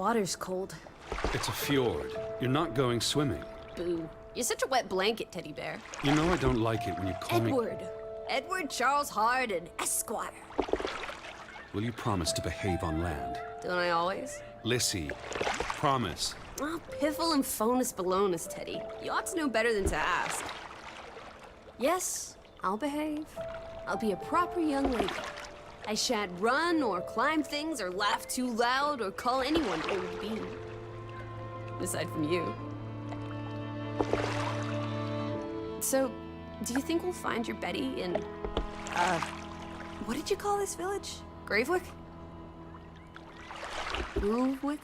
water's cold. It's a fjord. You're not going swimming. Boo. You're such a wet blanket, teddy bear. You know I don't like it when you call me... Edward Charles Hardena, Esquire. Will you promise to behave on land? Don't I always? Lissy, promise. Oh, piffle and phonus balonus, Teddy. You ought to know better than to ask. Yes, I'll behave. I'll be a proper young lady. I shan't run or climb things or laugh too loud or call anyone old bean. Aside from you. So, do you think we'll find your Betty in, what did you call this village? Gravewick? Grovewick?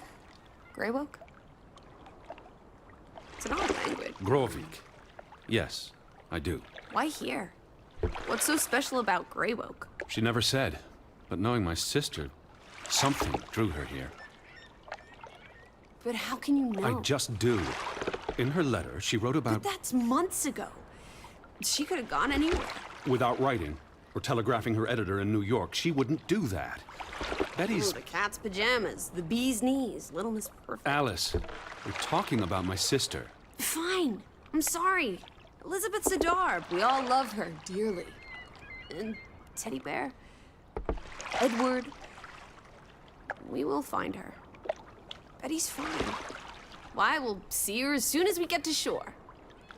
Greywoke? It's an odd language. Grovik. Yes, I do. Why here? What's so special about Greywoke? She never said, but knowing my sister, something drew her here. But how can you know? I just do. In her letter, she wrote about... But that's months ago. She could have gone anywhere. Without writing, or telegraphing her editor in New York, she wouldn't do that. Betty's... Oh, the cat's pajamas, the bee's knees, Little Miss Perfect. Alice, we're talking about my sister. Fine. I'm sorry. Elizabeth Sidarb. We all love her dearly. And Teddy Bear, Edward, we will find her. Betty's fine. Why, we'll see her as soon as we get to shore.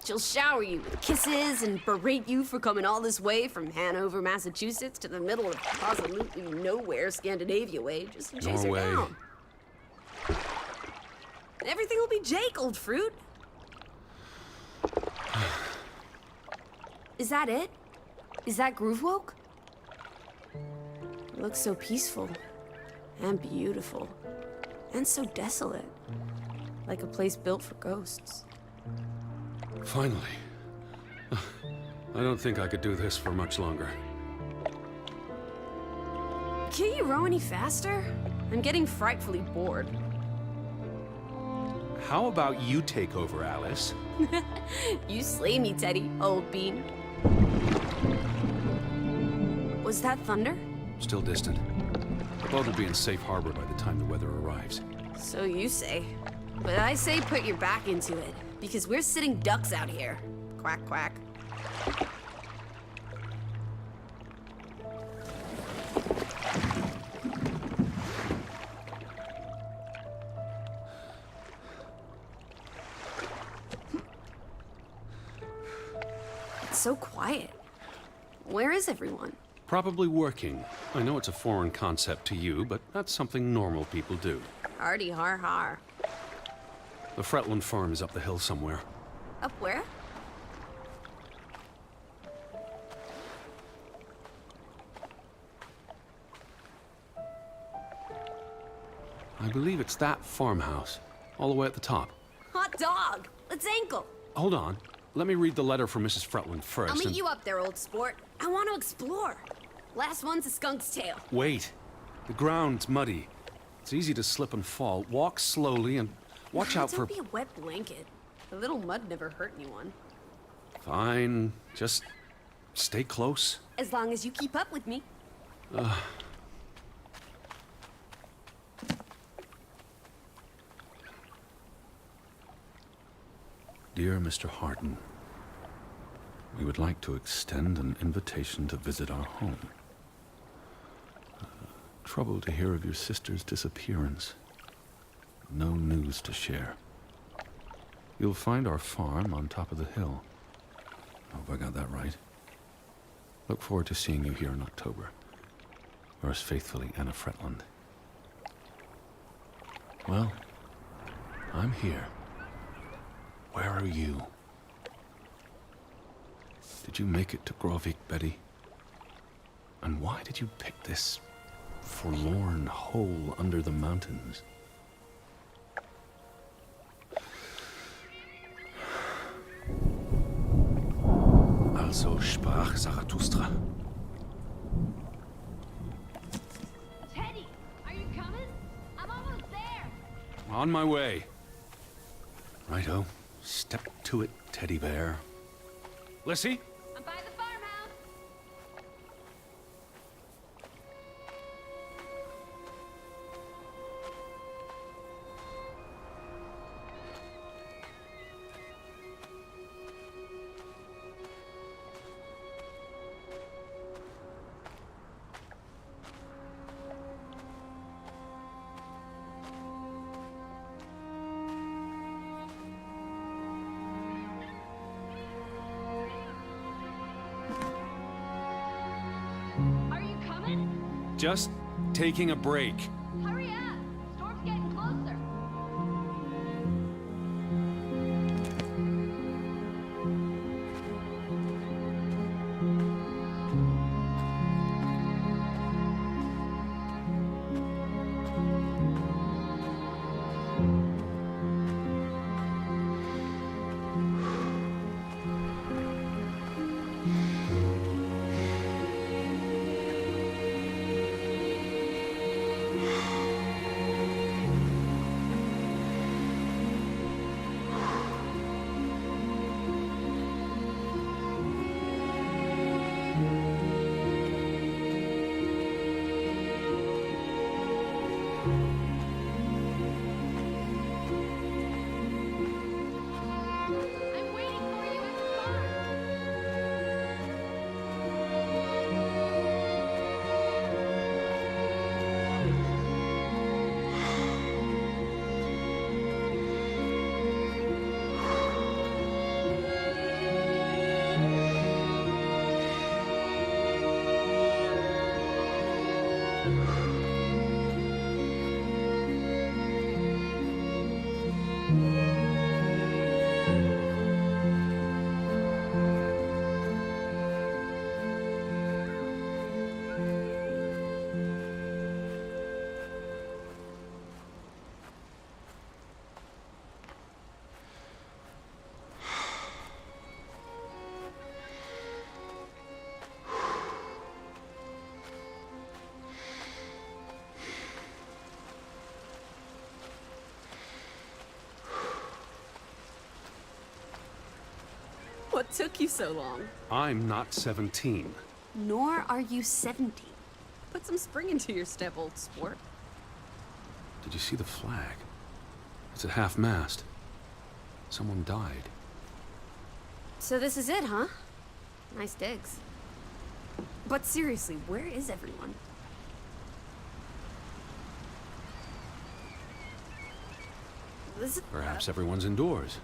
She'll shower you with kisses and berate you for coming all this way from Hanover, Massachusetts to the middle of absolutely nowhere Scandinavia way just to chase her down. Everything will be Jake, old fruit. Is that it? Is that Groovewoke? It looks so peaceful and beautiful and so desolate, like a place built for ghosts. Finally. I don't think I could do this for much longer. Can't you row any faster? I'm getting frightfully bored. How about you take over, Alice? You slay me, Teddy, old bean. Was that thunder? Still distant. The boat will be in safe harbor by the time the weather arrives. So you say. But I say put your back into it, because we're sitting ducks out here. Quack, quack. It's so quiet. Where is everyone? Probably working. I know it's a foreign concept to you, but that's something normal people do. Hardy har har. The Fretland farm is up the hill somewhere. Up where? I believe it's that farmhouse, all the way at the top. Hot dog! Let's ankle! Hold on. Let me read the letter from Mrs. Fretland first. I'll meet you up there, old sport. I want to explore. Last one's a skunk's tail. Wait. The ground's muddy. It's easy to slip and fall. Walk slowly and watch out for... Don't be a wet blanket. A little mud never hurt anyone. Fine. Just stay close. As long as you keep up with me. Dear Mr. Harden, we would like to extend an invitation to visit our home. Troubled to hear of your sister's disappearance. No news to share. You'll find our farm on top of the hill. I hope I got that right. Look forward to seeing you here in October. Yours faithfully, Anna Fretland. Well, I'm here. Where are you? Did you make it to Grovik, Betty? And why did you pick this forlorn hole under the mountains? Also sprach Zarathustra. Teddy, are you coming? I'm almost there. On my way. Righto. Step to it, teddy bear. Lissy? I'm by the farmhouse. Just taking a break. Hurry up! Storm's getting closer. I'm waiting for you at the farm. What took you so long? I'm not 17. Nor are you 17. Put some spring into your step, old sport. Did you see the flag? It's at half-mast. Someone died. So this is it, huh? Nice digs. But seriously, where is everyone? This Perhaps everyone's indoors.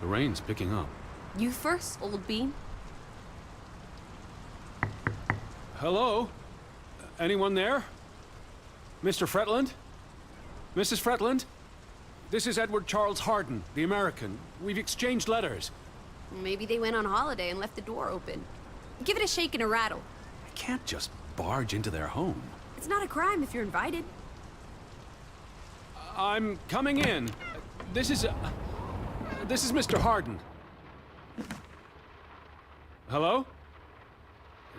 The rain's picking up. You first, old bean. Hello? Anyone there? Mr. Fretland? Mrs. Fretland? This is Edward Charles Hardena, the American. We've exchanged letters. Maybe they went on holiday and left the door open. Give it a shake and a rattle. I can't just barge into their home. It's not a crime if you're invited. I'm coming in. This is Mr. Hardena. Hello?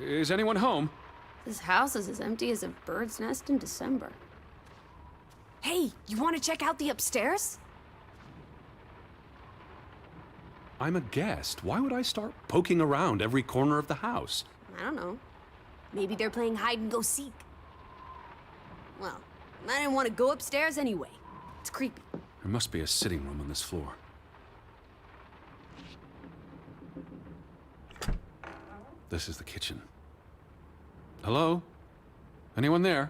Is anyone home? This house is as empty as a bird's nest in December. Hey, you want to check out the upstairs? I'm a guest. Why would I start poking around every corner of the house? I don't know. Maybe they're playing hide and go seek. Well, I didn't want to go upstairs anyway. It's creepy. There must be a sitting room on this floor. This is the kitchen. Hello? Anyone there?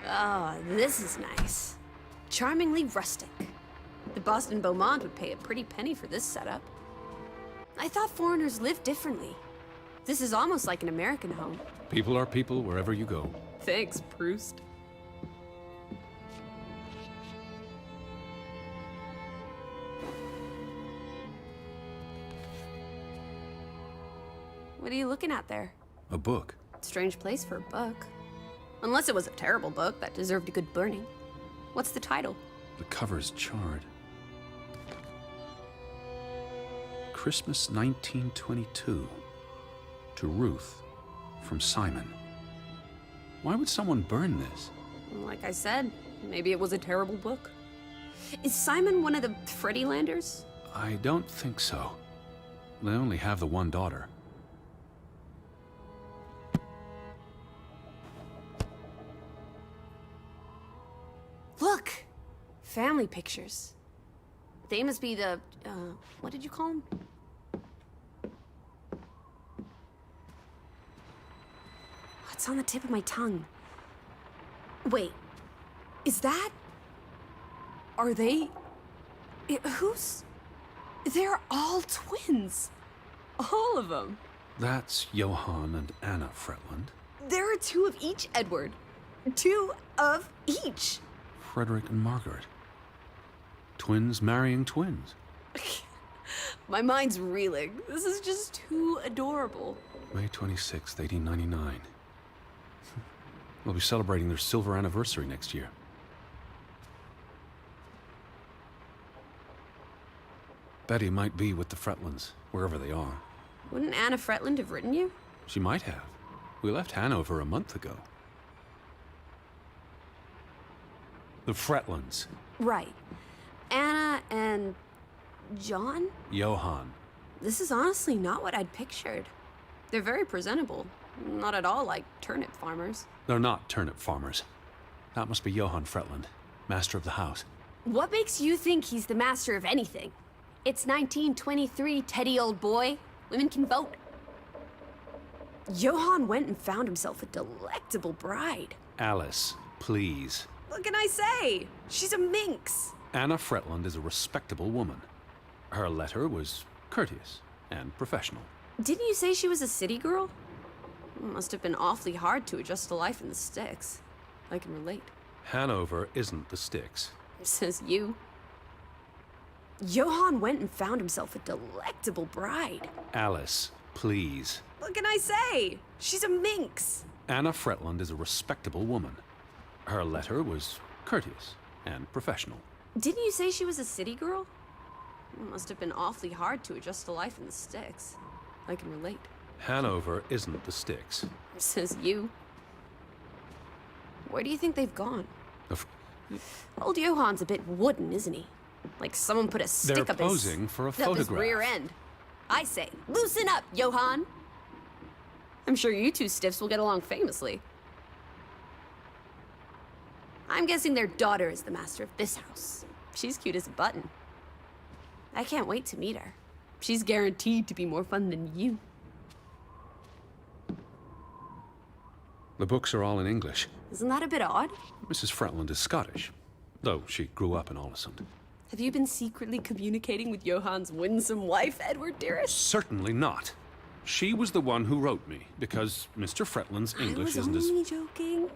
Oh, this is nice. Charmingly rustic. The Boston Beaumont would pay a pretty penny for this setup. I thought foreigners lived differently. This is almost like an American home. People are people wherever you go. Thanks, Proust. What are you looking at there? A book. Strange place for a book. Unless it was a terrible book that deserved a good burning. What's the title? The cover's charred. Christmas 1922. To Ruth, from Simon. Why would someone burn this? Like I said, maybe it was a terrible book. Is Simon one of the Freddylanders? I don't think so. They only have the one daughter. Look! Family pictures. They must be the, what did you call them? It's on the tip of my tongue. Wait, Is that... Are they... Who's... They're all twins. All of them. That's Johan and Anna Fretland. There are two of each, Edward. Two of each. Frederick and Margaret. Twins marrying twins. My mind's reeling. This is just too adorable. May 26th, 1899. We'll be celebrating their silver anniversary next year. Betty might be with the Fretlands, wherever they are. Wouldn't Anna Fretland have written you? She might have. We left Hanover a month ago. The Fretlands. Right. Anna and... John? Johan. This is honestly not what I'd pictured. They're very presentable. Not at all like turnip farmers. They're not turnip farmers. That must be Johan Fretland, master of the house. What makes you think he's the master of anything? It's 1923, Teddy, old boy. Women can vote. Johan went and found himself a delectable bride. Alice, please. What can I say? She's a minx. Anna Fretland is a respectable woman. Her letter was courteous and professional. Didn't you say she was a city girl? Must have been awfully hard to adjust to life in the sticks. I can relate. Hanover isn't the sticks. Says you. Johan went and found himself a delectable bride. Alice, please. What can I say? She's a minx. Anna Fretland is a respectable woman. Her letter was courteous and professional. Didn't you say she was a city girl? Must have been awfully hard to adjust to life in the sticks. I can relate. Hanover isn't the sticks. Says you. Where do you think they've gone? Old Johan's a bit wooden, isn't he? Like someone put a stick They're up his... posing for a up his photograph. rear end. I say, loosen up, Johan! I'm sure you two stiffs will get along famously. I'm guessing their daughter is the master of this house. She's cute as a button. I can't wait to meet her. She's guaranteed to be more fun than you. The books are all in English. Isn't that a bit odd? Mrs. Fretland is Scottish, though she grew up in Ålesund. Have you been secretly communicating with Johan's winsome wife, Edward, dearest? Certainly not. She was the one who wrote me, because Mr. Fretland's English isn't I was as... only joking.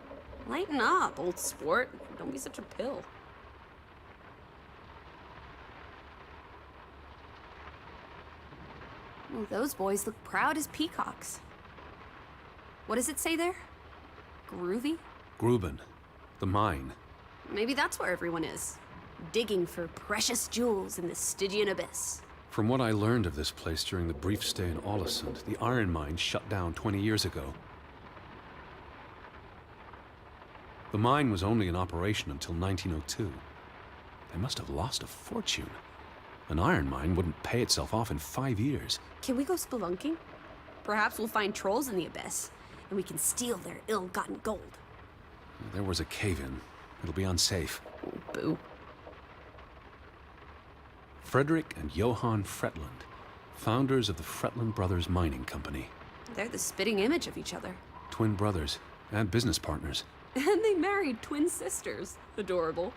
Lighten up, old sport. Don't be such a pill. Oh, those boys look proud as peacocks. What does it say there? Groovy? Gruben, the mine. Maybe that's where everyone is. Digging for precious jewels in the Stygian abyss. From what I learned of this place during the brief stay in Ålesund, the iron mine shut down 20 years ago. The mine was only in operation until 1902. They must have lost a fortune. An iron mine wouldn't pay itself off in 5 years. Can we go spelunking? Perhaps we'll find trolls in the abyss, and we can steal their ill-gotten gold. There was a cave-in. It'll be unsafe. Oh, boo. Frederick and Johan Fretland, founders of the Fretland Brothers Mining Company. They're the spitting image of each other. Twin brothers and business partners. And they married twin sisters. Adorable.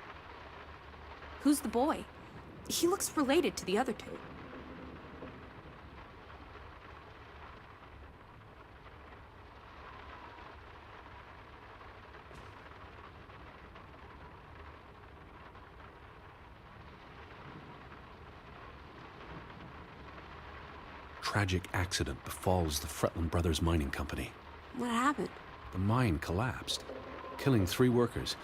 Who's the boy? He looks related to the other two. Tragic accident befalls the Fretland Brothers Mining Company. What happened? The mine collapsed, killing 3 workers,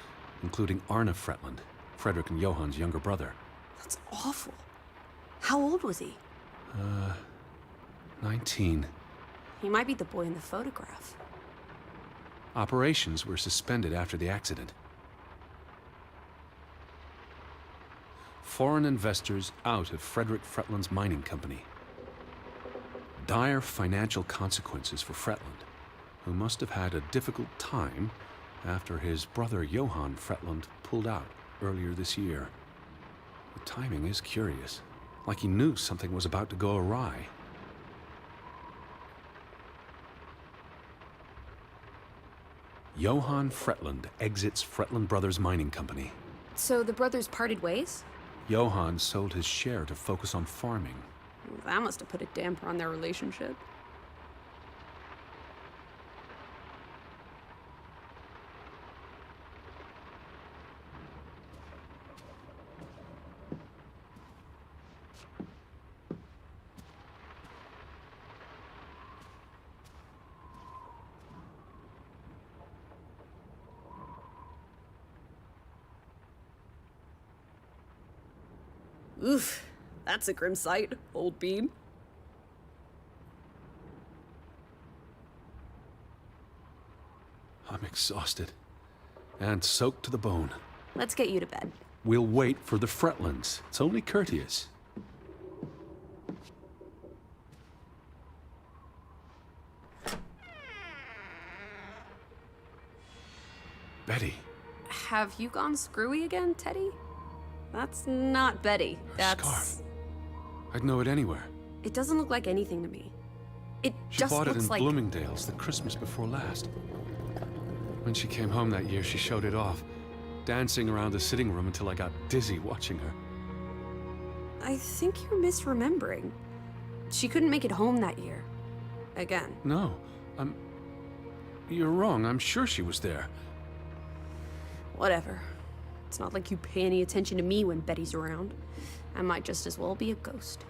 including Arne Fretland, Frederick and Johan's younger brother. That's awful. How old was he? 19. He might be the boy in the photograph. Operations were suspended after the accident. Foreign investors out of Frederick Fretland's mining company. Dire financial consequences for Fretland, who must have had a difficult time after his brother Johan Fretland pulled out earlier this year. The timing is curious, like he knew something was about to go awry. Johan Fretland exits Fretland Brothers Mining Company. So the brothers parted ways? Johan sold his share to focus on farming. That must have put a damper on their relationship. Oof, that's a grim sight, old bean. I'm exhausted and soaked to the bone. Let's get you to bed. We'll wait for the Fretlands. It's only courteous. Betty. Have you gone screwy again, Teddy? That's not Betty. That's... Scarf. I'd know it anywhere. It doesn't look like anything to me. It She just bought it looks in like... Bloomingdale's the Christmas before last. When she came home that year, she showed it off, dancing around the sitting room until I got dizzy watching her. I think you're misremembering. She couldn't make it home that year. Again. No, You're wrong. I'm sure she was there. Whatever. It's not like you pay any attention to me when Betty's around. I might just as well be a ghost.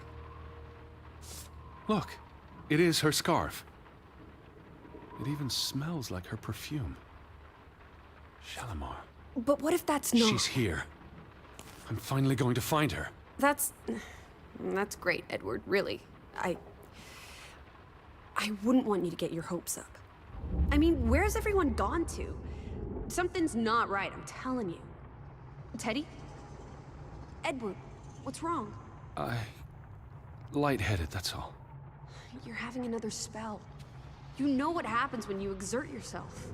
Look, it is her scarf. It even smells like her perfume. Shalimar. But what if that's not... She's here. I'm finally going to find her. That's great, Edward, really. I wouldn't want you to get your hopes up. I mean, where's everyone gone to? Something's not right, I'm telling you. Teddy? Edward, what's wrong? Lightheaded, that's all. You're having another spell. You know what happens when you exert yourself.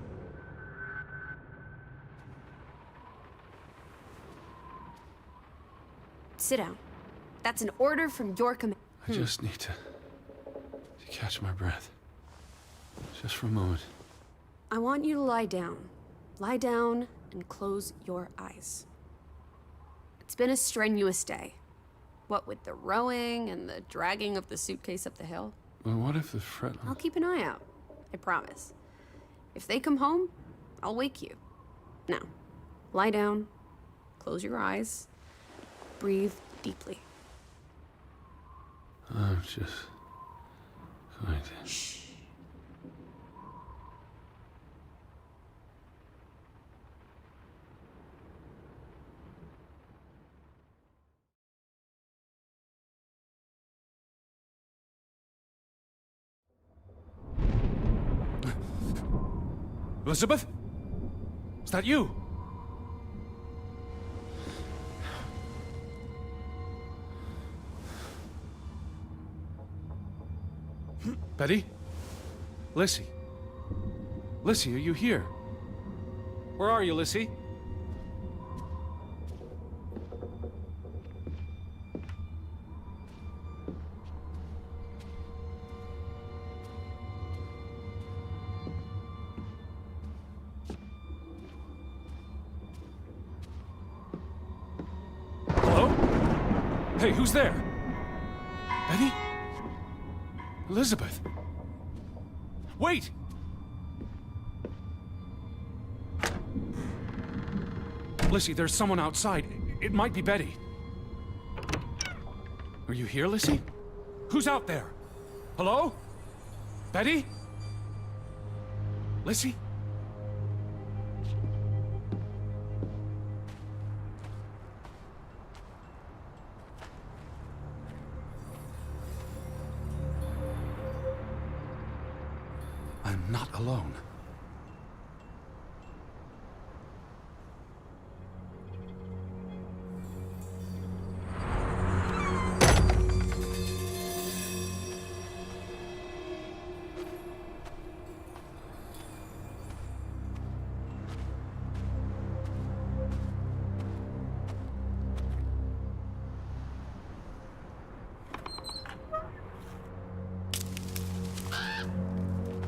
Sit down. That's an order from your command. I just need to catch my breath. Just for a moment. I want you to lie down. Lie down and close your eyes. It's been a strenuous day. What with the rowing and the dragging of the suitcase up the hill. Well, what if the Fretland... I'll keep an eye out. I promise. If they come home, I'll wake you. Now, lie down, close your eyes, breathe deeply. I'm just going to... Shh. Elizabeth? Is that you? Betty? Lissy? Lissy, are you here? Where are you, Lissy? Hello? Hey, who's there? Betty? Elizabeth? Wait! Lissy, there's someone outside. It might be Betty. Are you here, Lissy? Who's out there? Hello? Betty? Lissy? I'm not alone.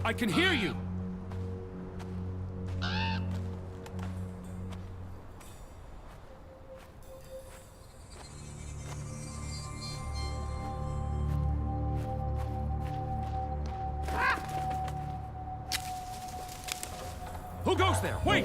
I can hear you! Who goes there? Wait!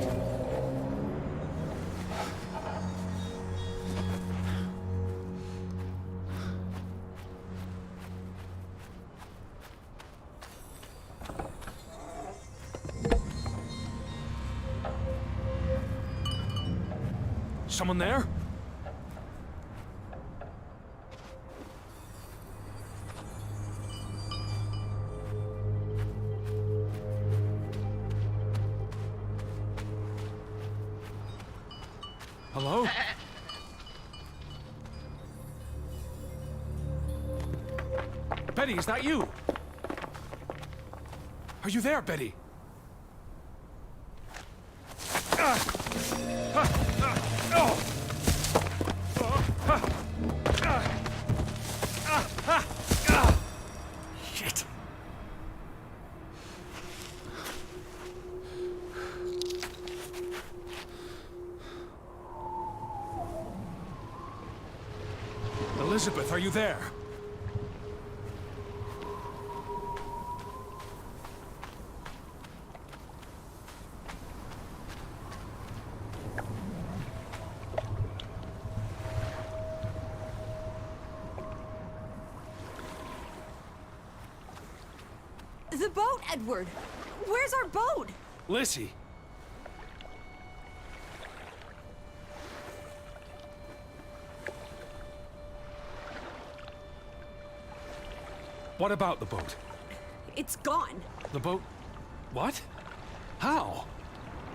Someone there? Hello? Betty, is that you? Are you there, Betty? Shit. Elizabeth, are you there? The boat, Edward! Where's our boat? Lissy. What about the boat? It's gone. The boat? What? How?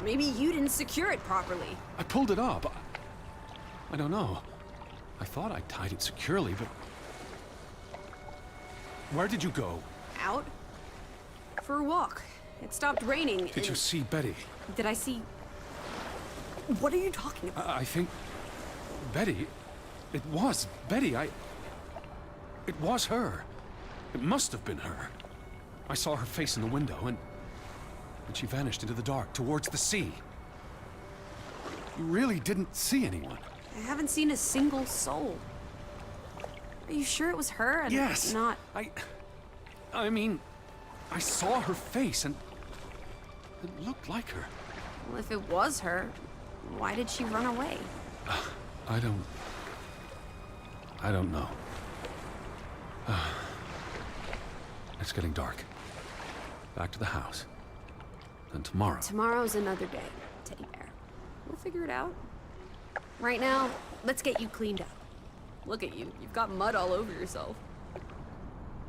Maybe you didn't secure it properly. I pulled it up. I don't know. I thought I tied it securely, but... Where did you go? Out? For a walk. It stopped raining. Did you see Betty? Did I see... What are you talking about? I think... Betty... It was Betty. It was her. It must have been her. I saw her face in the window, and she vanished into the dark, towards the sea. You really didn't see anyone? I haven't seen a single soul. Are you sure it was her and Yes. not... I mean, I saw her face, and it looked like her. Well, if it was her, why did she run away? I don't know. It's getting dark. Back to the house. And tomorrow. Tomorrow's another day, Teddy Bear. We'll figure it out. Right now, let's get you cleaned up. Look at you. You've got mud all over yourself.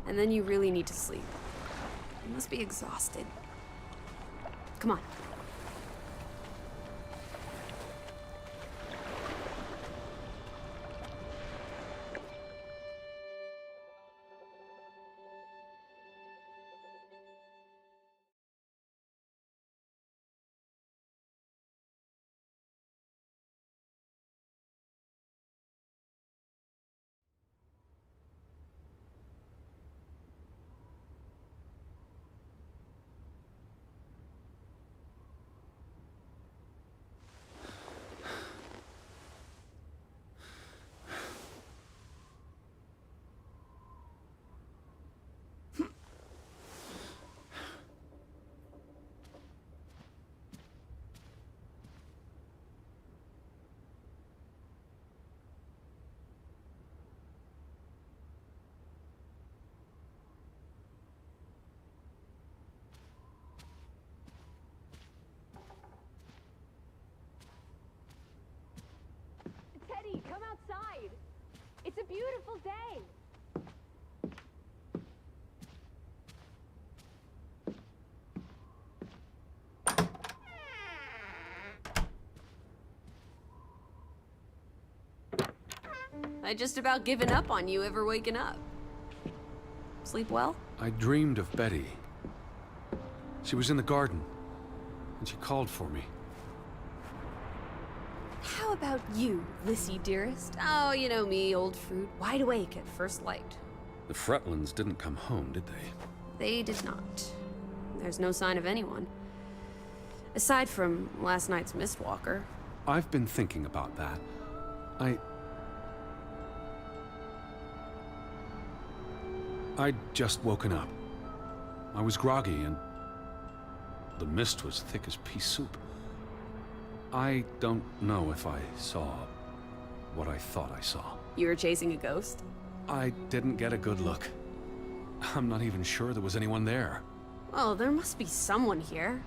And then you really need to sleep. You must be exhausted. Come on. Teddy, come outside. It's a beautiful day. I just about given up on you ever waking up. Sleep well? I dreamed of Betty. She was in the garden, and she called for me. How about you, Lissy dearest? Oh, you know me, old fruit, wide awake at first light. The Fretlands didn't come home, did they? They did not. There's no sign of anyone. Aside from last night's Mistwalker. I've been thinking about that. I'd just woken up. I was groggy, and The mist was thick as pea soup. I don't know if I saw what I thought I saw. You were chasing a ghost? I didn't get a good look. I'm not even sure there was anyone there. Well, there must be someone here.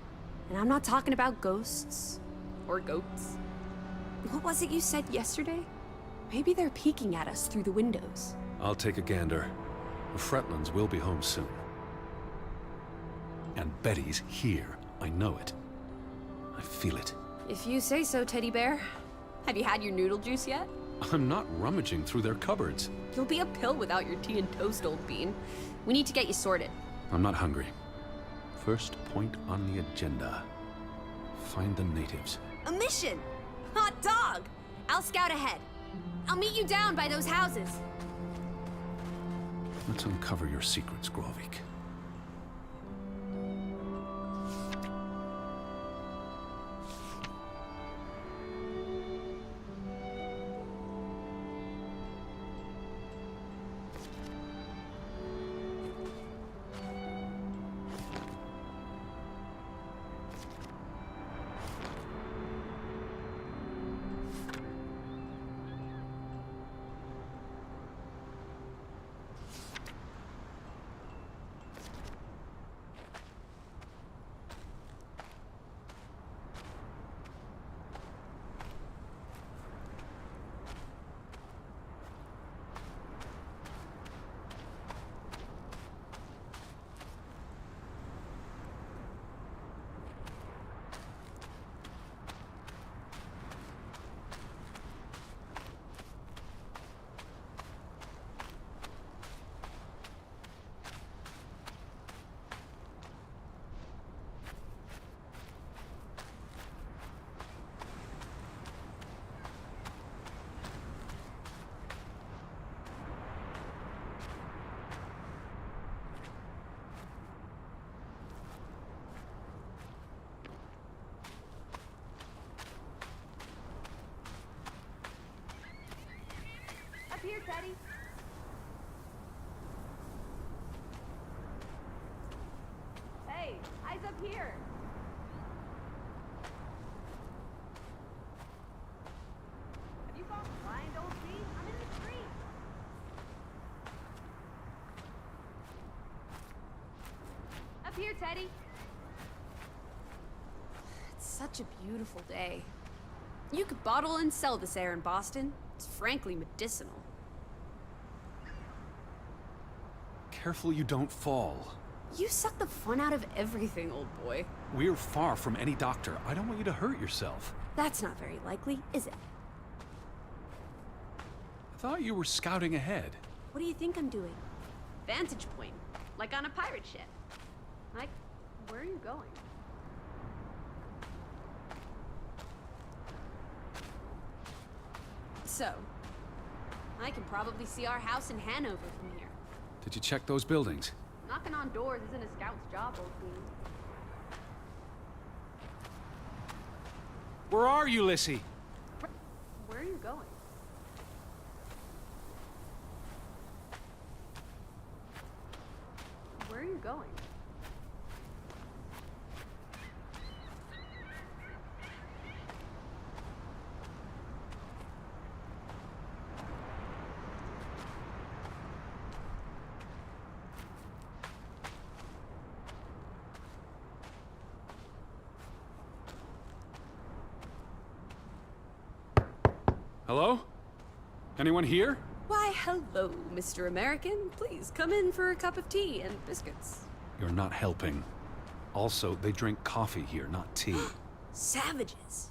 And I'm not talking about ghosts. Or goats. What was it you said yesterday? Maybe they're peeking at us through the windows. I'll take a gander. The Fretlands will be home soon. And Betty's here. I know it. I feel it. If you say so, Teddy Bear. Have you had your noodle juice yet? I'm not rummaging through their cupboards. You'll be a pill without your tea and toast, old bean. We need to get you sorted. I'm not hungry. First point on the agenda. Find the natives. A mission! Hot dog! I'll scout ahead. I'll meet you down by those houses. Let's uncover your secrets, Grovik. Here, Teddy. Hey, eyes up here. Have you gone blind, old G? I'm in the street. Up here, Teddy. It's such a beautiful day. You could bottle and sell this air in Boston. It's frankly medicinal. Careful you don't fall. You suck the fun out of everything, old boy. We're far from any doctor. I don't want you to hurt yourself. That's not very likely, is it? I thought you were scouting ahead. What do you think I'm doing? Vantage point, like on a pirate ship. Like, where are you going? So, I can probably see our house in Hanover from here. Did you check those buildings? Knocking on doors isn't a scout's job, old bean. Where are you, Lissy? Where are you going? Where are you going? Hello? Anyone here? Why, hello, Mr. American. Please come in for a cup of tea and biscuits. You're not helping. Also, they drink coffee here, not tea. Savages.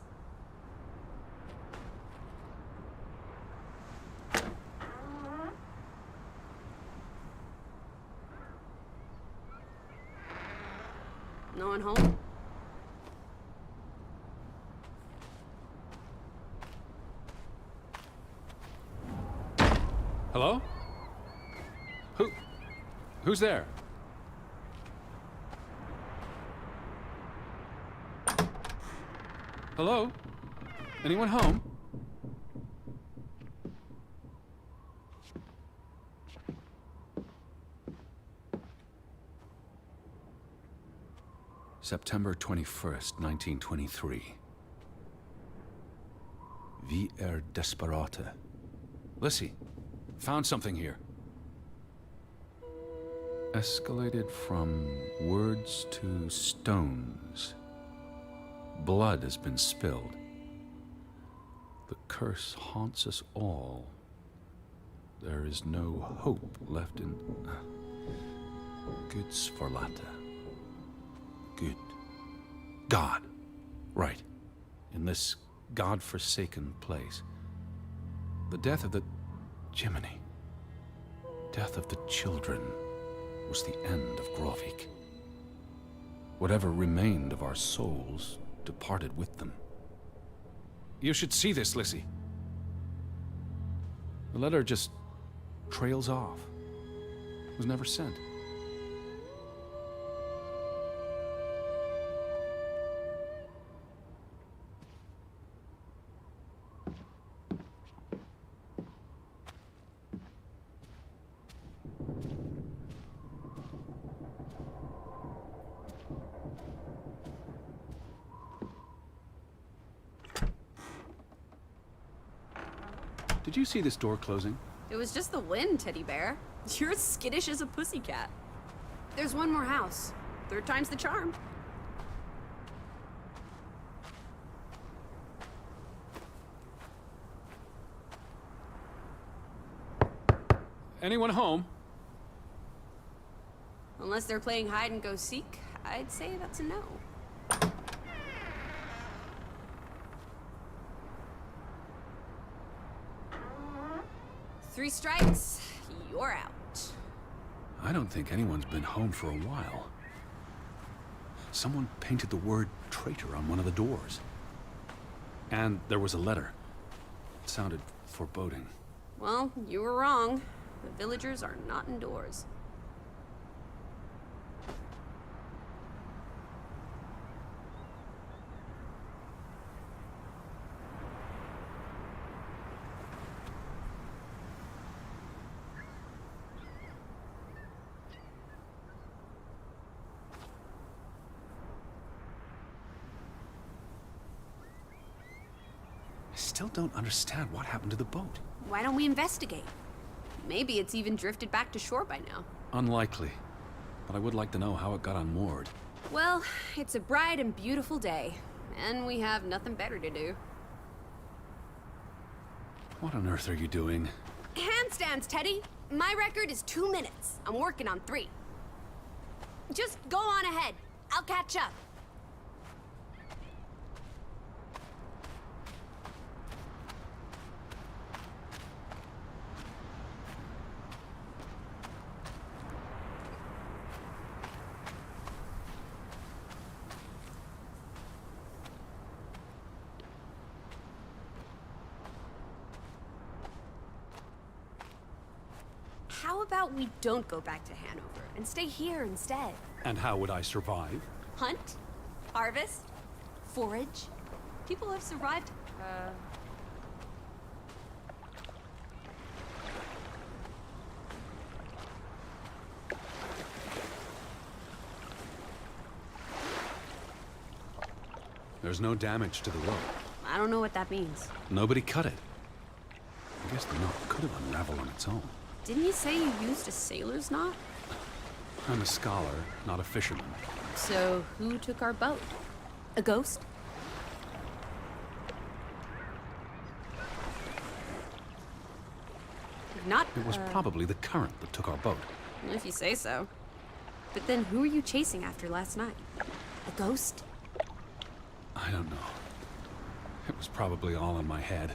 No one home? Hello? Who's there? Hello? Anyone home? September 21st, 1923. Vi desperate. Lissy, found something here. Escalated from words to stones. Blood has been spilled. The curse haunts us all. There is no hope left in... Gudsforlatte. Good. God. Right. In this God-forsaken place. The death of the... Jiminy. Death of the children was the end of Grovik. Whatever remained of our souls departed with them. You should see this, Lissy. The letter just trails off. It was never sent. Did you see this door closing? It was just the wind, teddy bear. You're as skittish as a pussycat. There's one more house. Third time's the charm. Anyone home? Unless they're playing hide and go seek, I'd say that's a no. 3 strikes, you're out. I don't think anyone's been home for a while. Someone painted the word traitor on one of the doors. And there was a letter. It sounded foreboding. Well, you were wrong. The villagers are not indoors. I still don't understand what happened to the boat. Why don't we investigate? Maybe it's even drifted back to shore by now. Unlikely. But I would like to know how it got unmoored. Well, it's a bright and beautiful day, and we have nothing better to do. What on earth are you doing? Handstands, Teddy! My record is 2 minutes. I'm working on 3. Just go on ahead. I'll catch up. How about we don't go back to Hanover and stay here instead? And how would I survive? Hunt? Harvest? Forage? People have survived, There's no damage to the rope. I don't know what that means. Nobody cut it. I guess the knot could have unraveled on its own. Didn't you say you used a sailor's knot? I'm a scholar, not a fisherman. So, who took our boat? A ghost? Not, It was probably the current that took our boat. if you say so. But then who were you chasing after last night? A ghost? I don't know. It was probably all in my head.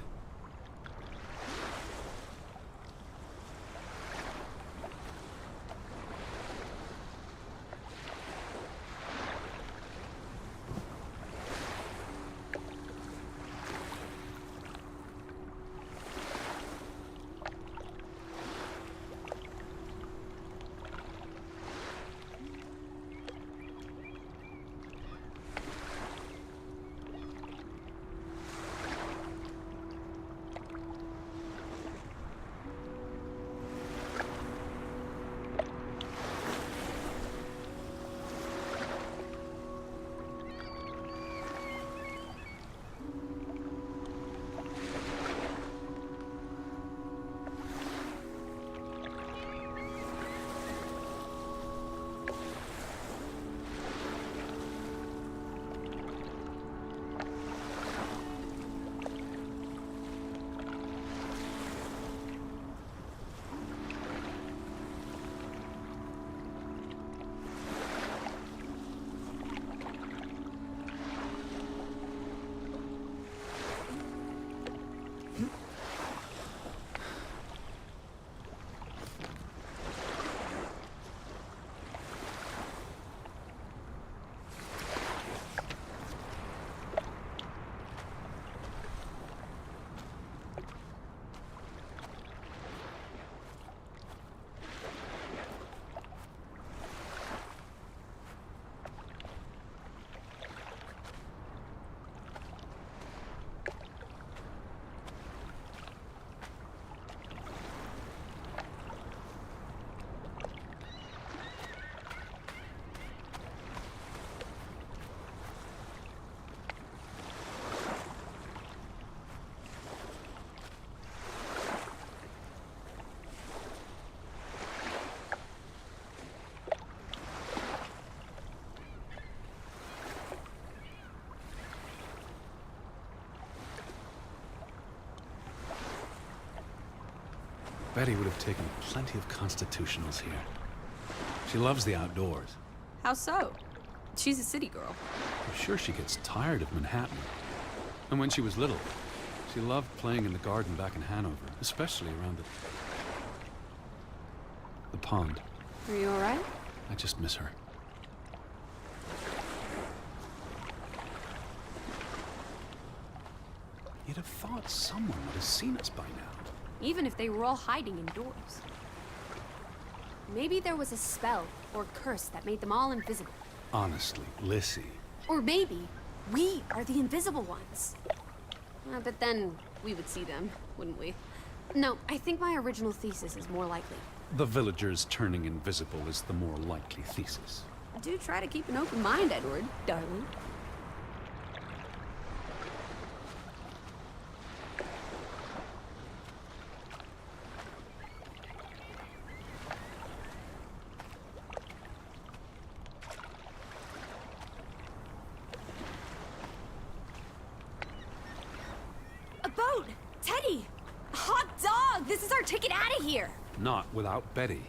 Betty would have taken plenty of constitutionals here. She loves the outdoors. How so? She's a city girl. I'm sure she gets tired of Manhattan. And when she was little, she loved playing in the garden back in Hanover, especially around the pond. Are you all right? I just miss her. You'd have thought someone would have seen us by now. Even if they were all hiding indoors. Maybe there was a spell or curse that made them all invisible. Honestly, Lissy. Or maybe we are the invisible ones. But then we would see them, wouldn't we? No, I think my original thesis is more likely. The villagers turning invisible is the more likely thesis. Do try to keep an open mind, Edward, darling. A boat! Teddy! Hot dog! This is our ticket out of here! Not without Betty.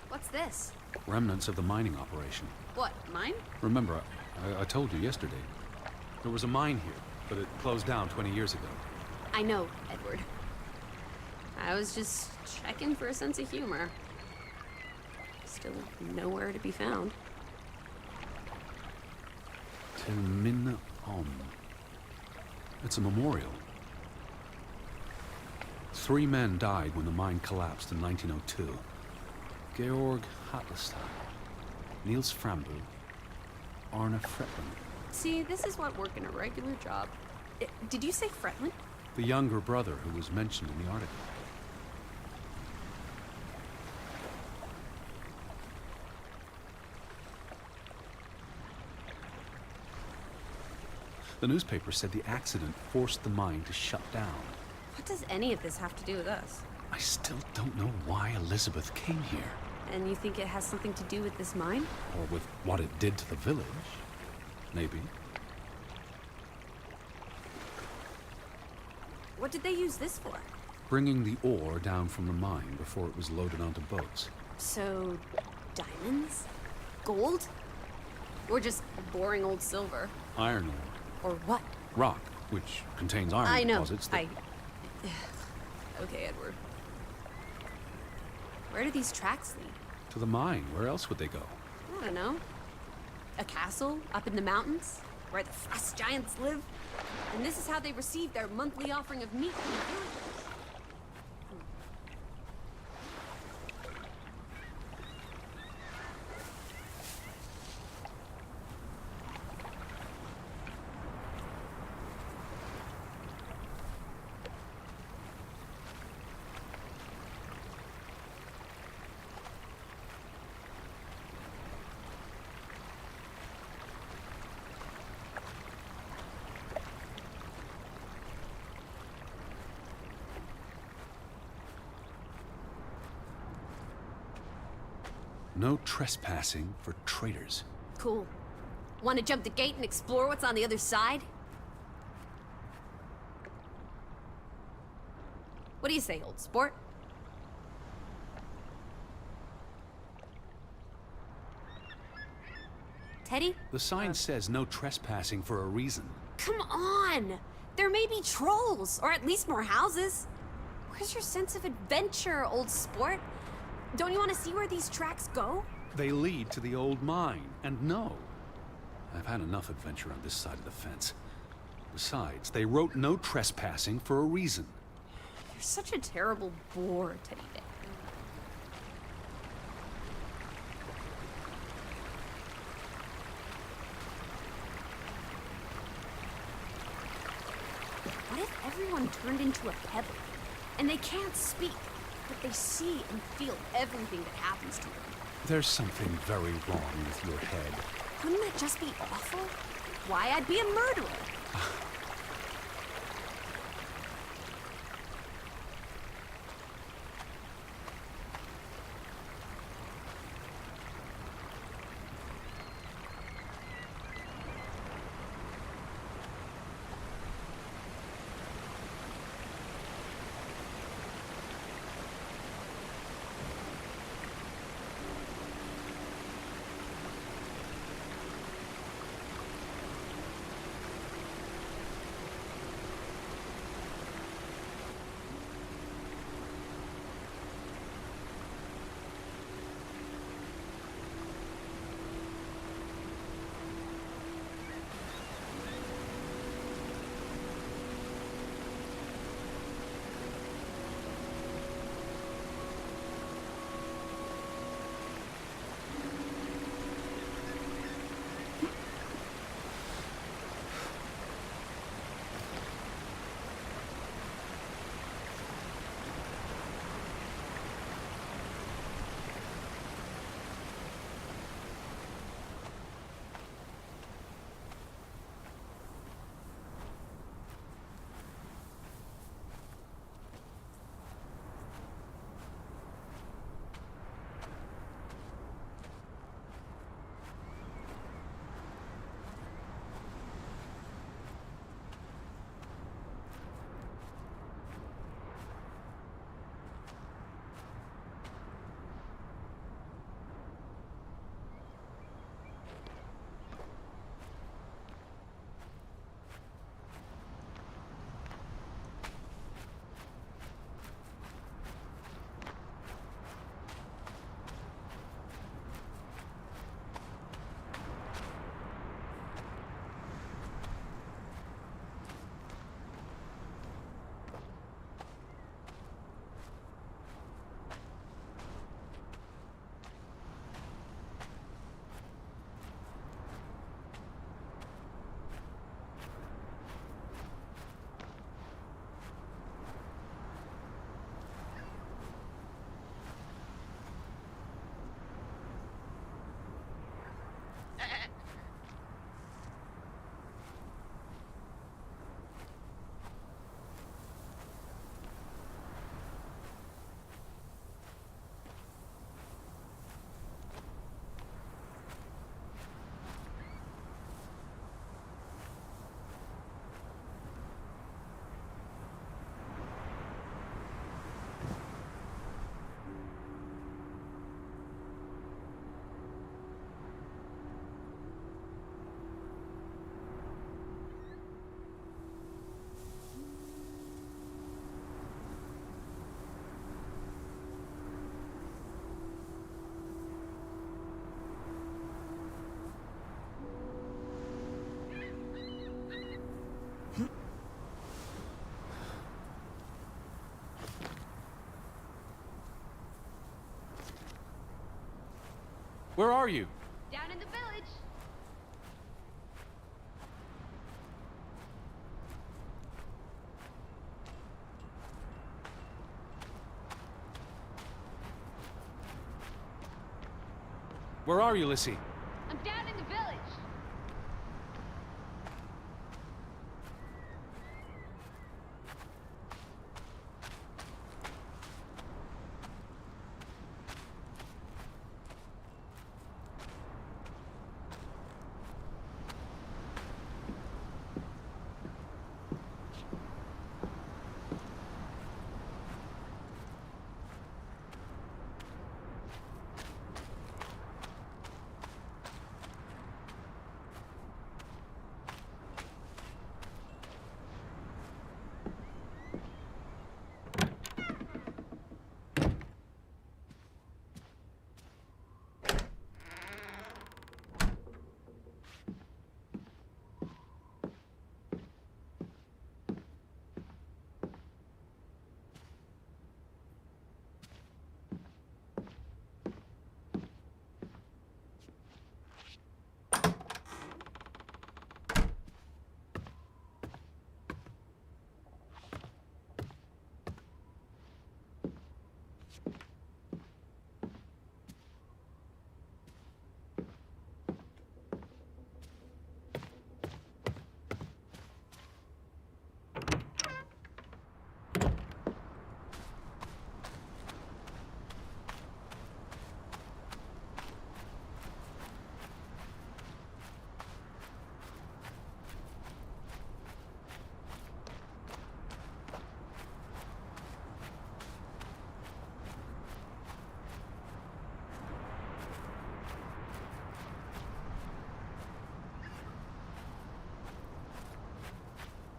What's this? Remnants of the mining operation. What, mine? Remember, I told you yesterday. There was a mine here, but it closed down 20 years ago. I know, Edward. I was just checking for a sense of humor. Still nowhere to be found. Til minne om. It's a memorial. 3 men died when the mine collapsed in 1902. Georg Hatlestein, Niels Frambu, Arne Fretland. See, this is what working a regular job. Did you say Fretland? The younger brother who was mentioned in the article. The newspaper said the accident forced the mine to shut down. What does any of this have to do with us? I still don't know why Elizabeth came here. And you think it has something to do with this mine? Or with what it did to the village. Maybe. What did they use this for? Bringing the ore down from the mine before it was loaded onto boats. So, diamonds? Gold? Or just boring old silver? Iron ore. Or what? Rock, which contains iron I know. deposits that... Okay, Edward. Where do these tracks lead? To the mine. Where else would they go? I don't know. A castle up in the mountains? Where the frost giants live? And this is how they receive their monthly offering of meat from the villagers. No trespassing for traitors. Cool. Want to jump the gate and explore what's on the other side? What do you say, old sport? Teddy? The sign says no trespassing for a reason. Come on! There may be trolls, or at least more houses. Where's your sense of adventure, old sport? Don't you want to see where these tracks go? They lead to the old mine, and no. I've had enough adventure on this side of the fence. Besides, they wrote no trespassing for a reason. You're such a terrible bore, Teddy Bear. What if everyone turned into a pebble? And they can't speak, but they see and feel everything that happens to them. There's something very wrong with your head. Wouldn't that just be awful? Why, I'd be a murderer. Where are you? Down in the village. Where are you, Lissy? I'm down in the village.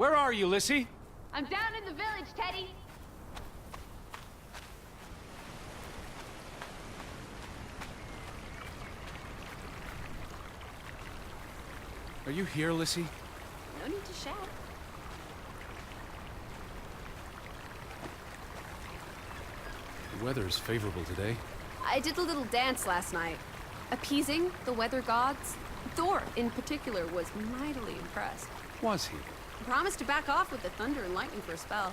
Where are you, Lissy? I'm down in the village, Teddy. Are you here, Lissy? No need to shout. The weather is favorable today. I did a little dance last night, appeasing the weather gods. Thor, in particular, was mightily impressed. Was he? Promised to back off with the thunder and lightning for a spell.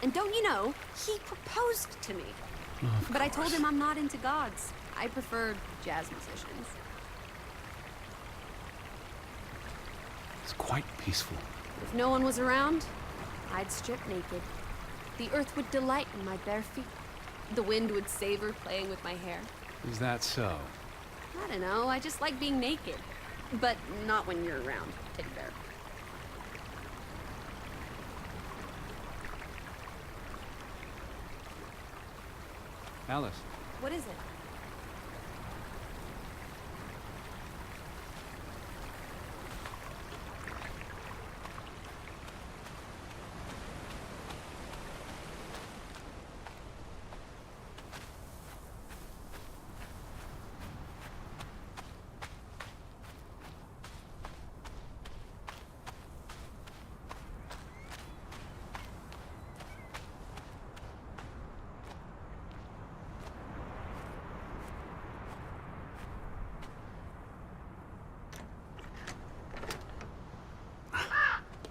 And don't you know, he proposed to me. But I told him I'm not into gods. I prefer jazz musicians. It's quite peaceful. If no one was around, I'd strip naked. The earth would delight in my bare feet. The wind would savor playing with my hair. Is that so? I don't know, I just like being naked. But not when you're around, Teddy Bear. Alice, What is it?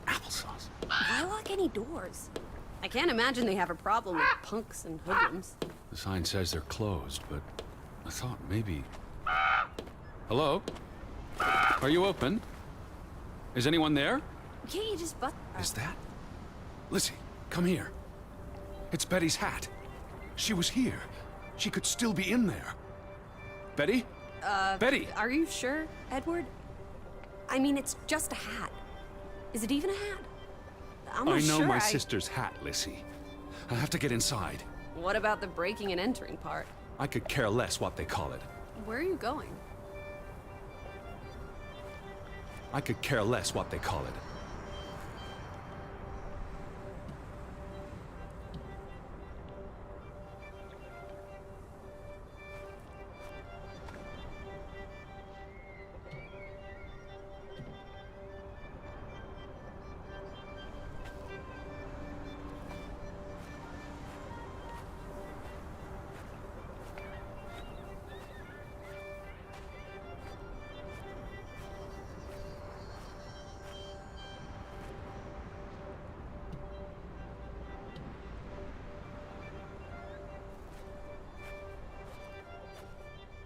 applesauce. Why lock any doors? I can't imagine they have a problem with punks and hoodlums. The sign says they're closed, but I thought maybe... Hello? Are you open? Is anyone there? Can't you just butt... Is that? Lissy, come here. It's Betty's hat. She was here. She could still be in there. Betty? Betty! Are you sure, Edward? I mean, it's just a hat. Is it even a hat? I'm not I know sure my sister's hat, Lissy. I have to get inside. What about the breaking and entering part? I could care less what they call it. Where are you going? I could care less what they call it.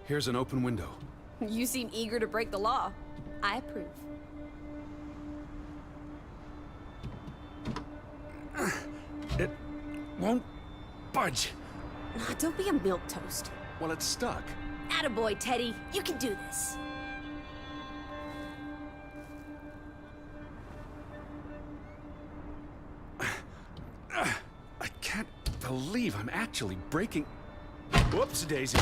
Here's an open window. You seem eager to break the law. I approve. It won't budge. Don't be a milquetoast. Well, it's stuck. Attaboy, Teddy. You can do this. I can't believe I'm actually breaking... Whoops, Daisy.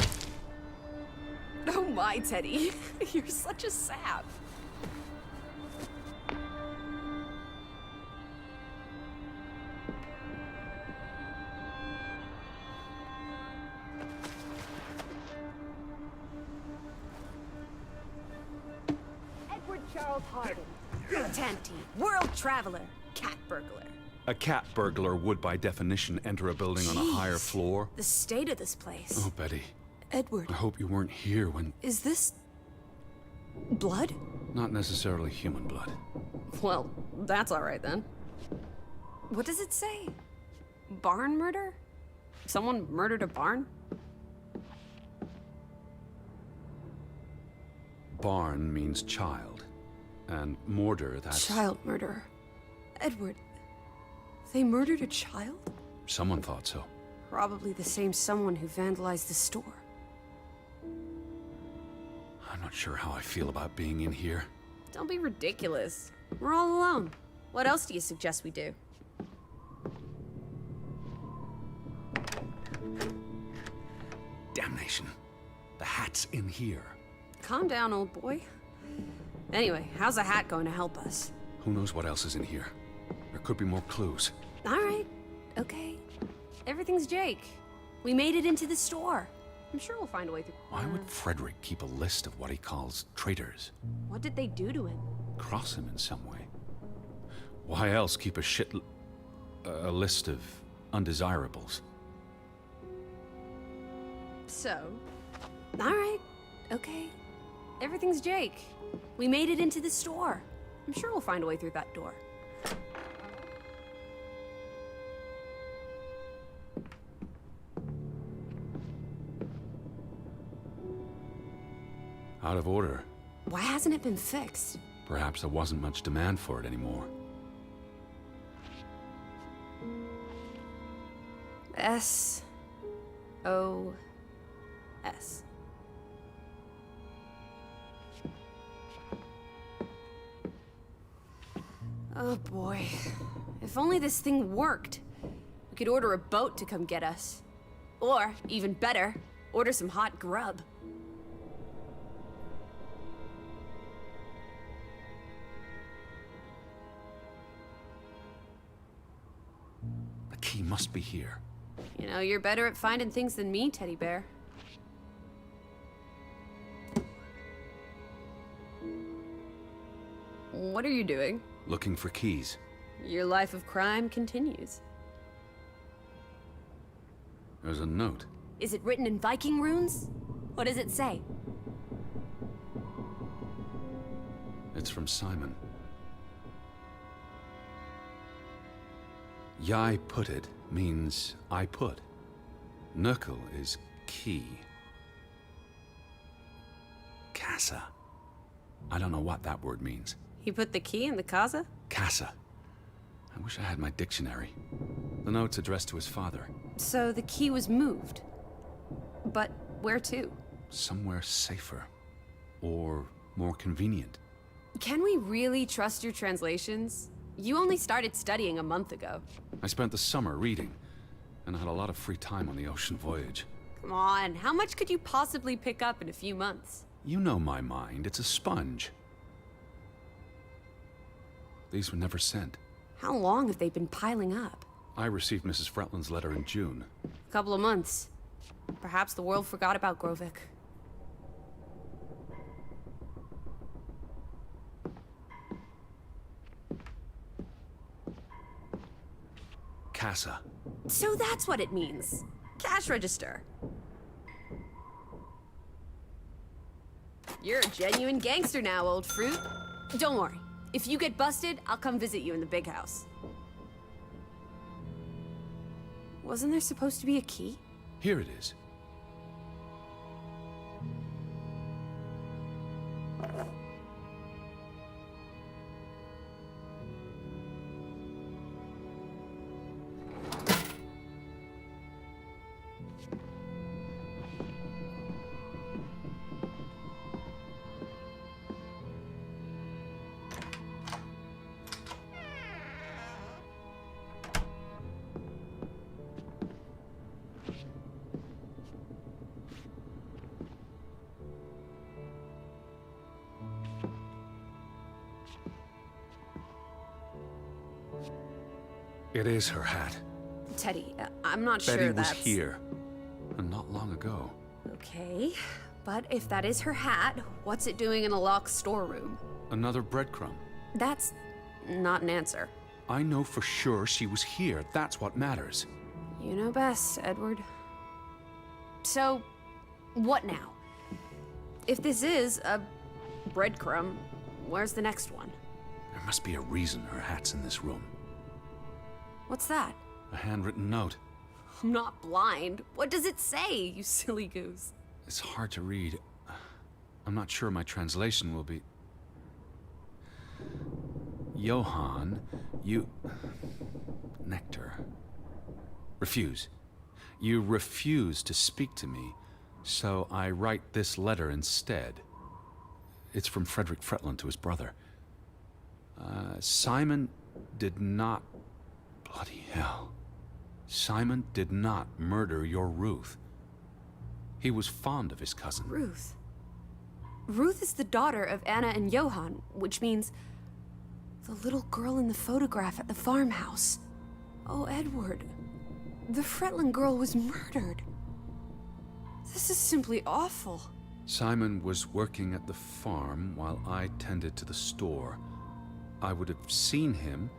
Oh my, Teddy. You're such a sap. Edward Charles Hardena. Tanty, world traveler, cat burglar. A cat burglar would, by definition, enter a building on a higher Jeez, floor. The state of this place. Oh, Betty. Edward, I hope you weren't here when... is this... blood? Not necessarily human blood. Well, that's alright then. What does it say? Barn murder? Someone murdered a barn? Barn means child. And mortar, that's... Child murderer. Edward, they murdered a child? Someone thought so. Probably the same someone who vandalized the store. I'm not sure how I feel about being in here. Don't be ridiculous. We're all alone. What else do you suggest we do? Damnation. The hat's in here. Calm down, old boy. Anyway, how's a hat going to help us? Who knows what else is in here? There could be more clues. All right. Okay. Everything's Jake. We made it into the store. I'm sure we'll find a way through. Why would Frederick keep a list of what he calls traitors? What did they do to him? Cross him in some way. Why else keep a list of undesirables? So, all right. Okay. Everything's Jake. We made it into the store. I'm sure we'll find a way through that door. Out of order. Why hasn't it been fixed? Perhaps there wasn't much demand for it anymore. S-O-S. Oh boy. If only this thing worked. We could order a boat to come get us. Or, even better, order some hot grub. The key must be here. You know, you're better at finding things than me, Teddy Bear. What are you doing? Looking for keys. Your life of crime continues. There's a note. Is it written in Viking runes? What does it say? It's from Simon. Jeg putted means I put. Nøkkel is key. Casa. I don't know what that word means. He put the key in the casa? Casa. I wish I had my dictionary. The note's addressed to his father. So the key was moved. But where to? Somewhere safer. Or more convenient. Can we really trust your translations? You only started studying a month ago. I spent the summer reading, and I had a lot of free time on the ocean voyage. Come on, how much could you possibly pick up in a few months? You know my mind, it's a sponge. These were never sent. How long have they been piling up? I received Mrs. Fretland's letter in June. A couple of months. Perhaps the world forgot about Grovik. Casa. So that's what it means. Cash register. You're a genuine gangster now, old fruit. Don't worry. If you get busted, I'll come visit you in the big house. Wasn't there supposed to be a key? Here it is. It is her hat. Teddy, I'm not sure Betty was that's... here, and not long ago. Okay, but if that is her hat, what's it doing in a locked storeroom? Another breadcrumb. That's not an answer. I know for sure she was here. That's what matters. You know best, Edward. So, what now? If this is a breadcrumb, where's the next one? There must be a reason her hat's in this room. What's that? A handwritten note. I'm not blind. What does it say, you silly goose? It's hard to read. I'm not sure my translation will be... Johan, you... Nectar. Refuse. You refuse to speak to me, so I write this letter instead. It's from Frederick Fretland to his brother. Simon did not... Bloody hell. Simon did not murder your Ruth. He was fond of his cousin. Ruth? Ruth is the daughter of Anna and Johan, which means the little girl in the photograph at the farmhouse. Oh, Edward. The Fretland girl was murdered. This is simply awful. Simon was working at the farm while I tended to the store. I would have seen him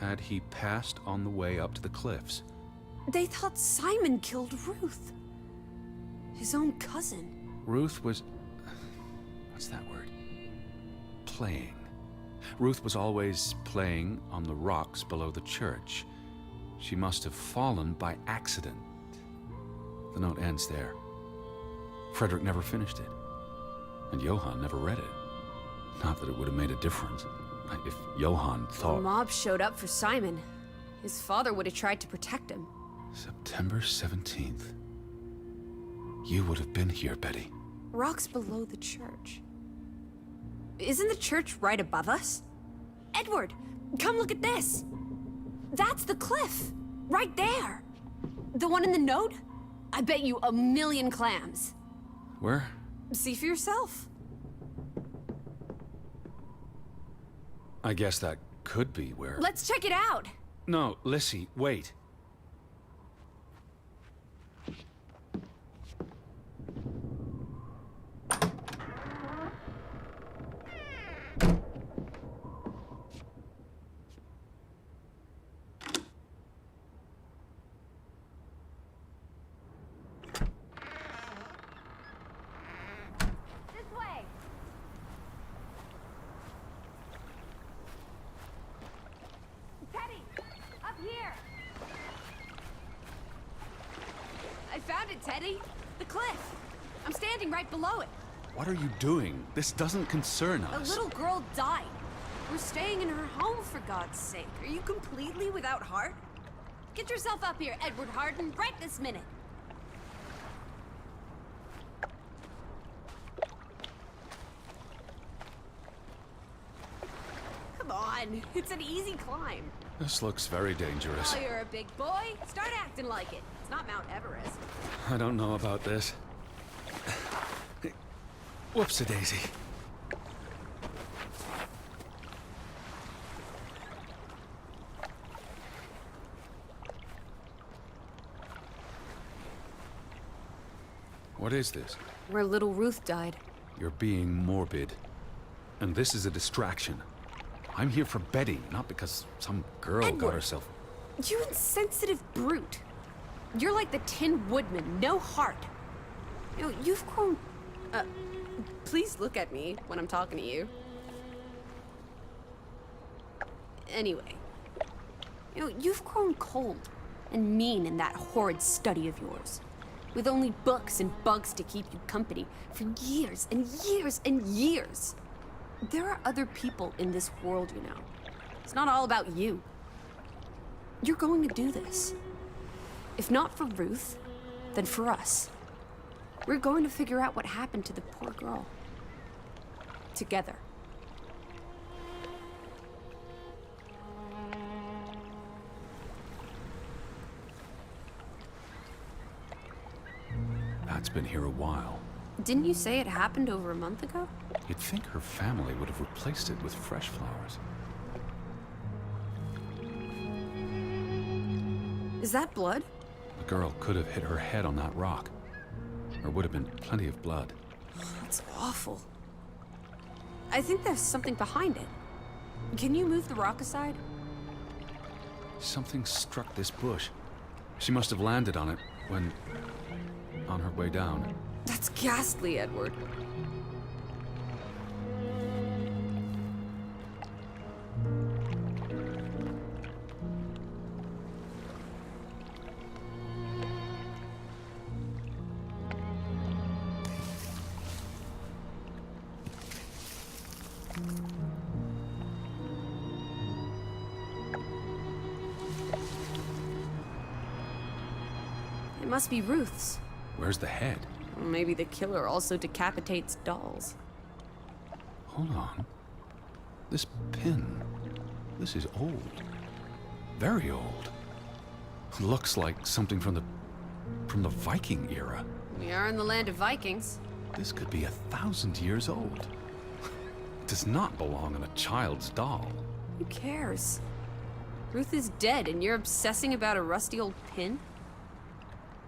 had he passed on the way up to the cliffs. They thought Simon killed Ruth. His own cousin. Ruth was... what's that word? Playing. Ruth was always playing on the rocks below the church. She must have fallen by accident. The note ends there. Frederick never finished it. And Johan never read it. Not that it would have made a difference. If Johan thought... The mob showed up for Simon. His father would have tried to protect him. September 17th. You would have been here, Betty. Rocks below the church. Isn't the church right above us? Edward, come look at this. That's the cliff. Right there. The one in the note? I bet you 1,000,000 clams. Where? See for yourself. I guess that could be where... Let's check it out. No, Lissy, wait. This way. Teddy, up here. I found it, Teddy. The cliff. I'm standing right below it. What are you doing? This doesn't concern A us. little girl died. We're staying in her home, for God's sake. Are you completely without heart? Get yourself up here, Edward Harden, right this minute. Come on, it's an easy climb. This looks very dangerous. Oh, you're a big boy. Start acting like it. It's not Mount Everest. I don't know about this. Whoops-a-daisy. What is this? Where little Ruth died. You're being morbid. And this is a distraction. I'm here for Betty, not because some girl got Edward. herself... You insensitive brute. You're like the Tin Woodman, no heart. You know, you've grown... please look at me when I'm talking to you. Anyway. You know, you've grown cold and mean in that horrid study of yours. With only books and bugs to keep you company for years and years and years. There are other people in this world, you know. It's not all about you. You're going to do this. If not for Ruth, than for us. We're going to figure out what happened to the poor girl. Together. That's been here a while. Didn't you say it happened over a month ago? You'd think her family would have replaced it with fresh flowers. Is that blood? The girl could have hit her head on that rock. There would have been plenty of blood. That's awful. I think there's something behind it. Can you move the rock aside? Something struck this bush. She must have landed on it when... on her way down. That's ghastly, Edward. It must be Ruth's. Where's the head? Maybe the killer also decapitates dolls. Hold on. This pin. This is old. Very old. Looks like something from the Viking era. We are in the land of Vikings. This could be 1,000 years old. It does not belong on a child's doll. Who cares? Ruth is dead and you're obsessing about a rusty old pin?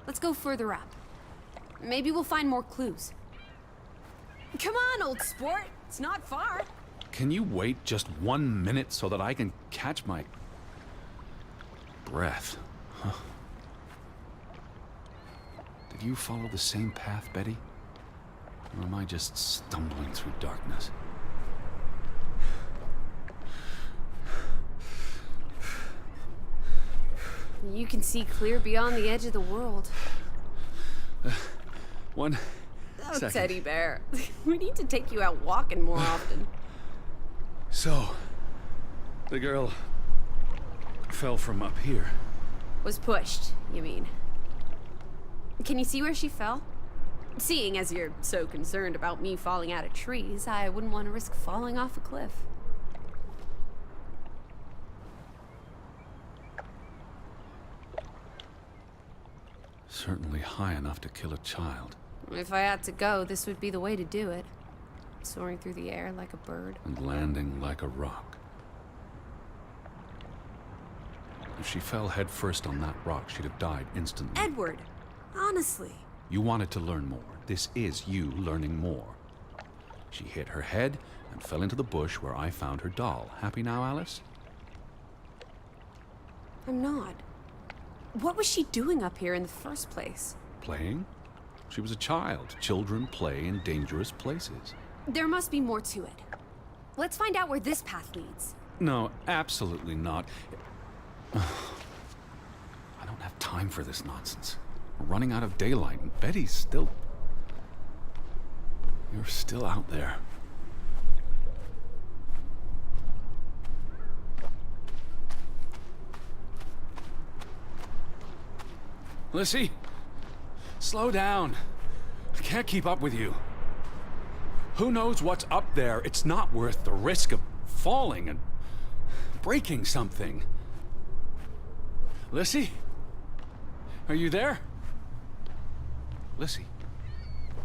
Let's go further up. Maybe we'll find more clues. Come on, old sport. It's not far. Can you wait just 1 minute so that I can catch my breath? Huh. Did you follow the same path, Betty? Or am I just stumbling through darkness? You can see clear beyond the edge of the world. One Oh, second. Teddy Bear. We need to take you out walking more often. So, the girl fell from up here. Was pushed, you mean? Can you see where she fell? Seeing as you're so concerned about me falling out of trees, I wouldn't want to risk falling off a cliff. Certainly high enough to kill a child. If I had to go, this would be the way to do it. Soaring through the air like a bird. And landing like a rock. If she fell headfirst on that rock, she'd have died instantly. Edward, honestly. You wanted to learn more. This is you learning more. She hit her head and fell into the bush where I found her doll. Happy now, Alice? I'm not. What was she doing up here in the first place? Playing? She was a child. Children play in dangerous places. There must be more to it. Let's find out where this path leads. No, absolutely not. I don't have time for this nonsense. We're running out of daylight, and Betty's still... You're still out there. Lissy, slow down. I can't keep up with you. Who knows what's up there? It's not worth the risk of falling and breaking something. Lissy? Are you there? Lissy?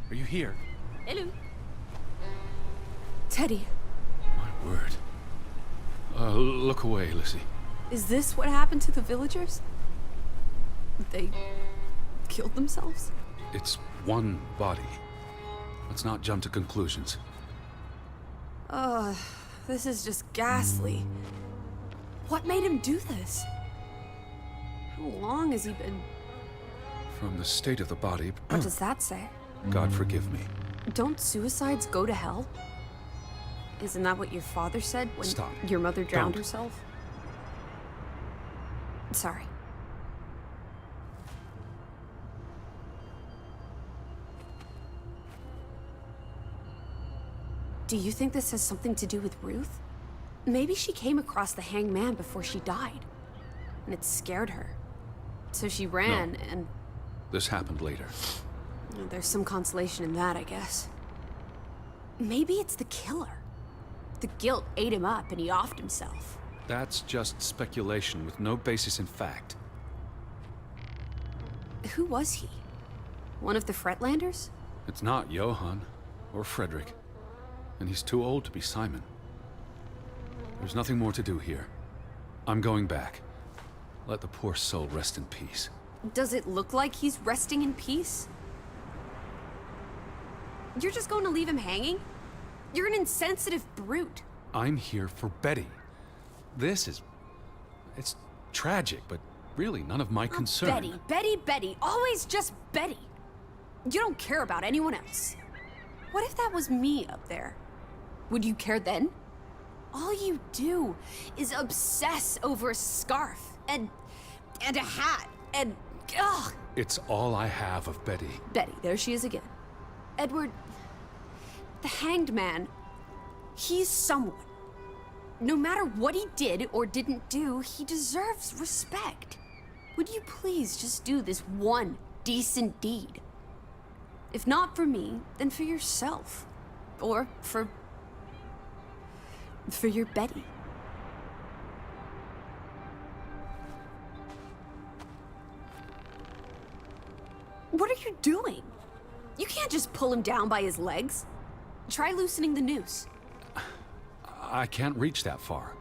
Are you here? Hello. Teddy, My word. Look away, Lissy. is this what happened to the villagers? They killed themselves? It's one body. Let's not jump to conclusions. This is just ghastly. What made him do this? How long has he been... From the state of the body, What does that say? God forgive me. Don't suicides go to hell? Isn't that what your father said when Stop. your mother drowned Don't. herself? Sorry. Do you think this has something to do with Ruth? Maybe she came across the hanged man before she died, and it scared her. So she ran and... This happened later. There's some consolation in that, I guess. Maybe it's the killer. The guilt ate him up and he offed himself. That's just speculation with no basis in fact. Who was he? One of the Fretlanders? It's not Johan or Frederick. And he's too old to be Simon. There's nothing more to do here. I'm going back. Let the poor soul rest in peace. Does it look like he's resting in peace? You're just going to leave him hanging? You're an insensitive brute. I'm here for Betty. It's tragic, but really none of my concern. Betty, always just Betty. You don't care about anyone else. What if that was me up there? Would you care then? All you do is obsess over a scarf and a hat and ugh. It's all I have of Betty. Betty, there she is again. Edward, the hanged man, he's someone. No matter what he did or didn't do, he deserves respect. Would you please just do this one decent deed? If not for me, then for yourself. Or for your Betty. What are you doing? You can't just pull him down by his legs. Try loosening the noose. I can't reach that far.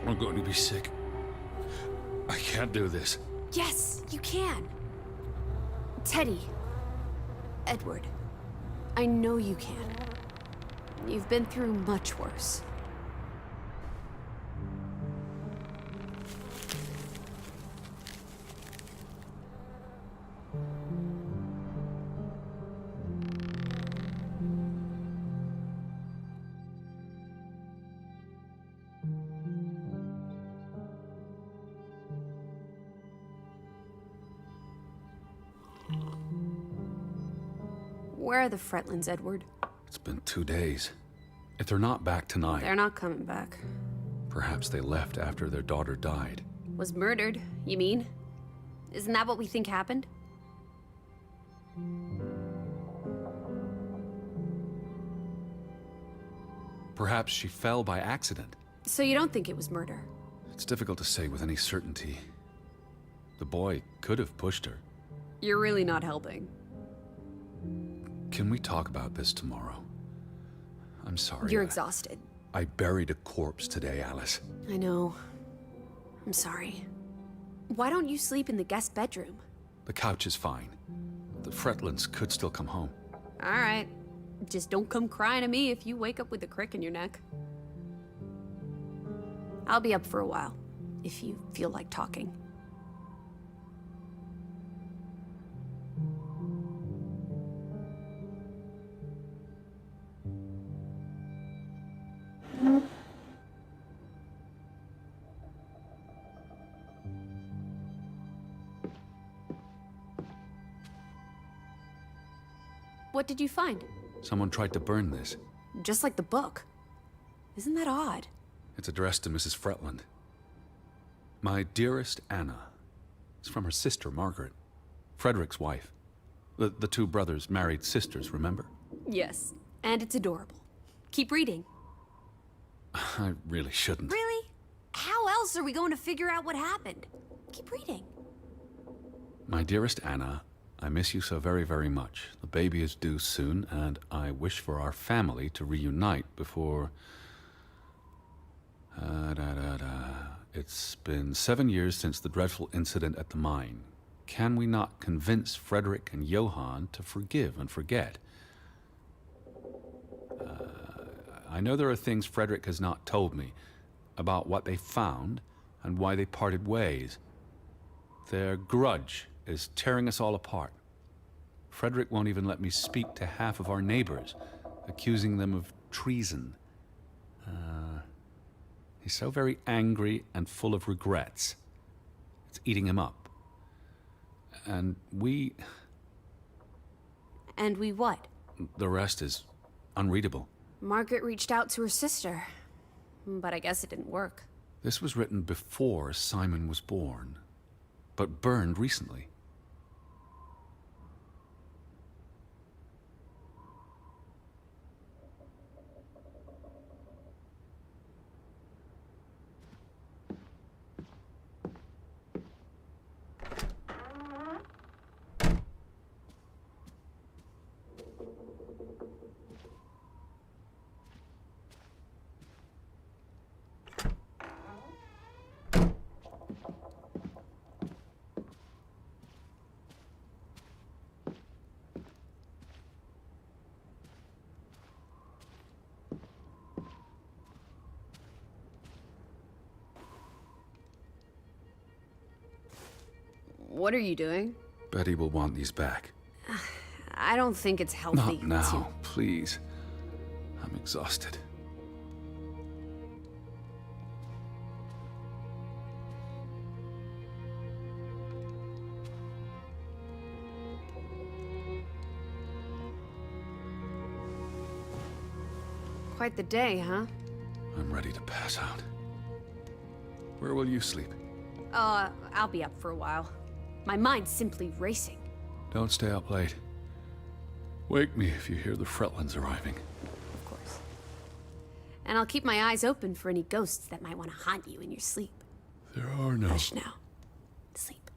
I'm going to be sick. I can't do this. Yes, you can. Teddy. Edward. I know you can. You've been through much worse. Where are the Fretlands, Edward? It's been 2 days. If they're not back tonight... They're not coming back. Perhaps they left after their daughter died. Was murdered, you mean? Isn't that what we think happened? Perhaps she fell by accident. So you don't think it was murder? It's difficult to say with any certainty. The boy could have pushed her. You're really not helping. Can we talk about this tomorrow? I'm sorry. You're exhausted. I buried a corpse today, Alice. I know. I'm sorry. Why don't you sleep in the guest bedroom? The couch is fine. The Fretlands could still come home. All right. Just don't come crying to me if you wake up with a crick in your neck. I'll be up for a while, if you feel like talking. What did you find? Someone tried to burn this. Just like the book. Isn't that odd? It's addressed to Mrs. Fretland. My dearest Anna. It's from her sister, Margaret. Frederick's wife. The two brothers married sisters, remember? Yes, and it's adorable. Keep reading. I really shouldn't. Really? How else are we going to figure out what happened? Keep reading. My dearest Anna, I miss you so very, very much. The baby is due soon, and I wish for our family to reunite before... It's been 7 years since the dreadful incident at the mine. Can we not convince Frederick and Johan to forgive and forget? I know there are things Frederick has not told me about what they found and why they parted ways. Their grudge is tearing us all apart. Frederick won't even let me speak to half of our neighbors, accusing them of treason. He's so very angry and full of regrets. It's eating him up. And we... And we what? The rest is unreadable. Margaret reached out to her sister, but I guess it didn't work. This was written before Simon was born, but burned recently. What are you doing? Betty will want these back. I don't think it's healthy. Not now, please. I'm exhausted. Quite the day, huh? I'm ready to pass out. Where will you sleep? I'll be up for a while. My mind's simply racing. Don't stay up late. Wake me if you hear the Fretlands arriving. Of course. And I'll keep my eyes open for any ghosts that might want to haunt you in your sleep. There are no... Hush now. Sleep.